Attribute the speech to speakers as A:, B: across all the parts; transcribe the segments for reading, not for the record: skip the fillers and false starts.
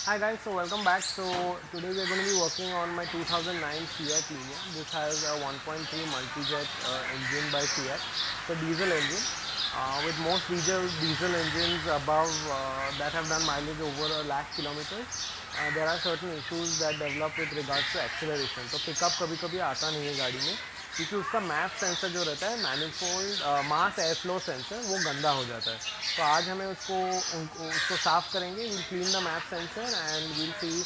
A: Hi guys, so welcome back. So today we are going to be working on my 2009 FIat Linea. This has a 1.3 multi-jet engine by Fiat. It's a diesel engine. With most diesel engines above that have done mileage over a lakh kilometers, there are certain issues that develop with regards to acceleration. तो pickup कभी-कभी आता नहीं है गाड़ी में क्योंकि उसका MAF sensor जो रहता है manifold mass air flow sensor वो गंदा हो जाता है. तो आज हमें उसको साफ़ करेंगे. We'll clean the MAF sensor and we'll see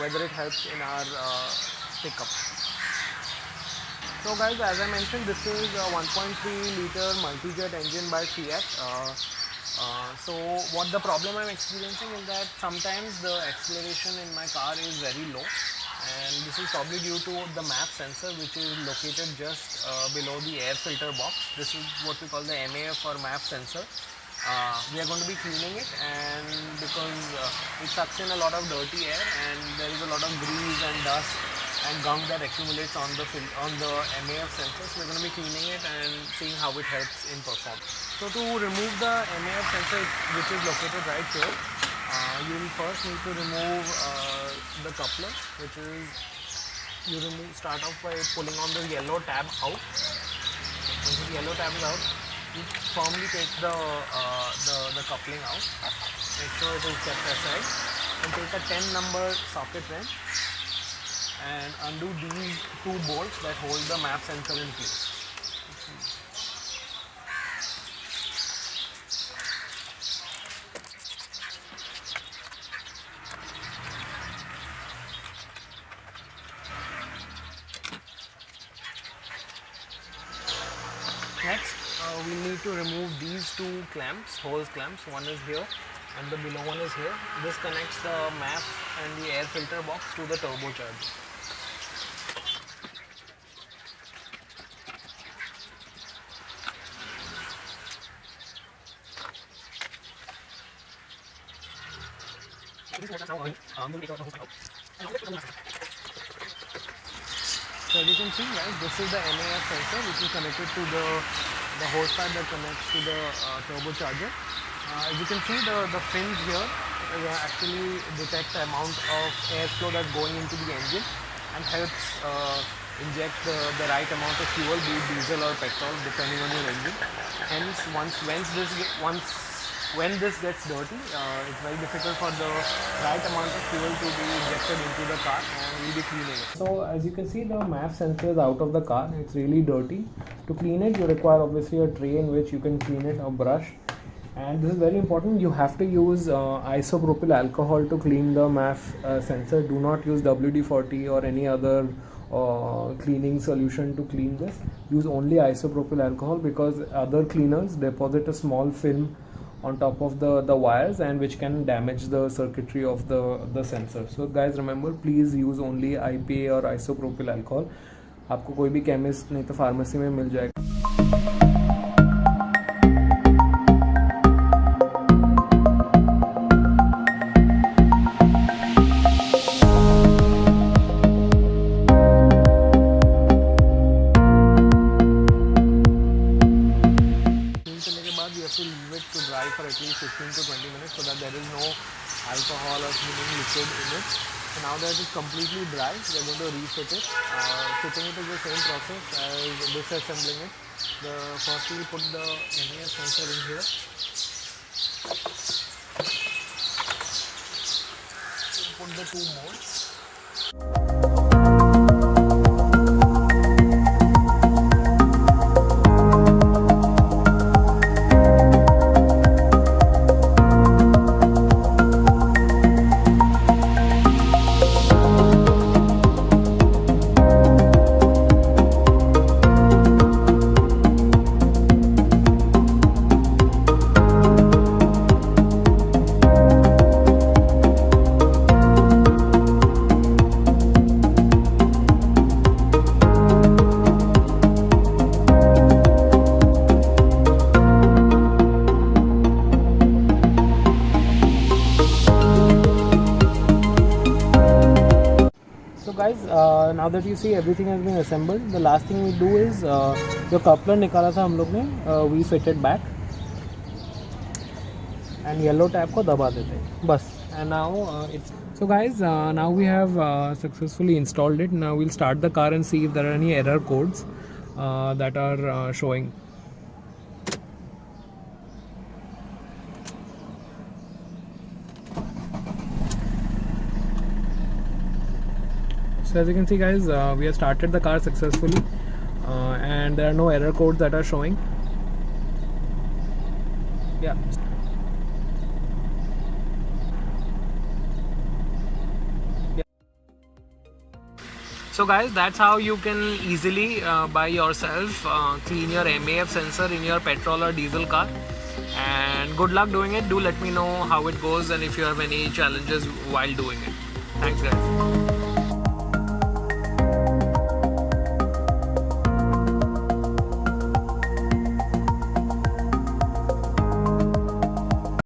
A: whether it helps in our pickup. So guys, as I mentioned, this is a 1.3 liter multi-jet engine by Fiat. So what the problem I'm experiencing is that sometimes the acceleration in my car is very low, and this is probably due to the MAF sensor, which is located just below the air filter box. This is what we call the MAF or MAF sensor. We are going to be cleaning it, and because it sucks in a lot of dirty air and there is a lot of grease and dust and gunk that accumulates on the MAF sensor. So we're going to be cleaning it and seeing how it helps in performance. So to remove the MAF sensor, which is located right here, you will first need to remove the coupler, which is start off by pulling on the yellow tab out. Once the yellow tab is out, you firmly take the coupling out. Make sure it is kept aside, and take a 10 number socket wrench and undo these two bolts that hold the MAF sensor in place. Next, we need to remove these two clamps, hose clamps. One is here and the below one is here. This connects the MAF and the air filter box to the turbocharger. So as you can see, guys, this is the MAF sensor which is connected to the hose pipe that connects to the turbocharger. As you can see, the fins here actually detect the amount of airflow that's going into the engine and helps inject the right amount of fuel, be it diesel or petrol, depending on your engine. Hence, when this gets dirty, it's very difficult for the right amount of fuel to be injected into the car, and we'll be cleaning it. So as you can see, the MAF sensor is out of the car. It's really dirty. To clean it, you require obviously a tray in which you can clean it, a brush, and this is very important. You have to use isopropyl alcohol to clean the MAF sensor. Do not use WD-40 or any other cleaning solution to clean this. Use only isopropyl alcohol, because other cleaners deposit a small film on top of the wires, and which can damage the circuitry of the sensor. So guys, remember, please use only IPA or isopropyl alcohol. आपको कोई भी chemist नहीं तो pharmacy में मिल जाएगा. To dry for at least 15 to 20 minutes so that there is no alcohol or cleaning liquid in it. So now that it is completely dry, we are going to refit it. Fitting it is the same process as disassembling it. First we will put the MAF sensor in here. We'll put the two molds. Guys, now that you see everything has been assembled, the last thing we do is जो coupler निकाला था हम लोग ने, we fit it back and yellow tab को दबा देते हैं बस. and now it's so guys, now we have successfully installed it. Now we'll start the car and see if there are any error codes that are showing. So as you can see guys, we have started the car successfully and there are no error codes that are showing. Yeah. So guys, that's how you can easily by yourself clean your MAF sensor in your petrol or diesel car. And good luck doing it. Do let me know how it goes and if you have any challenges while doing it. Thanks guys.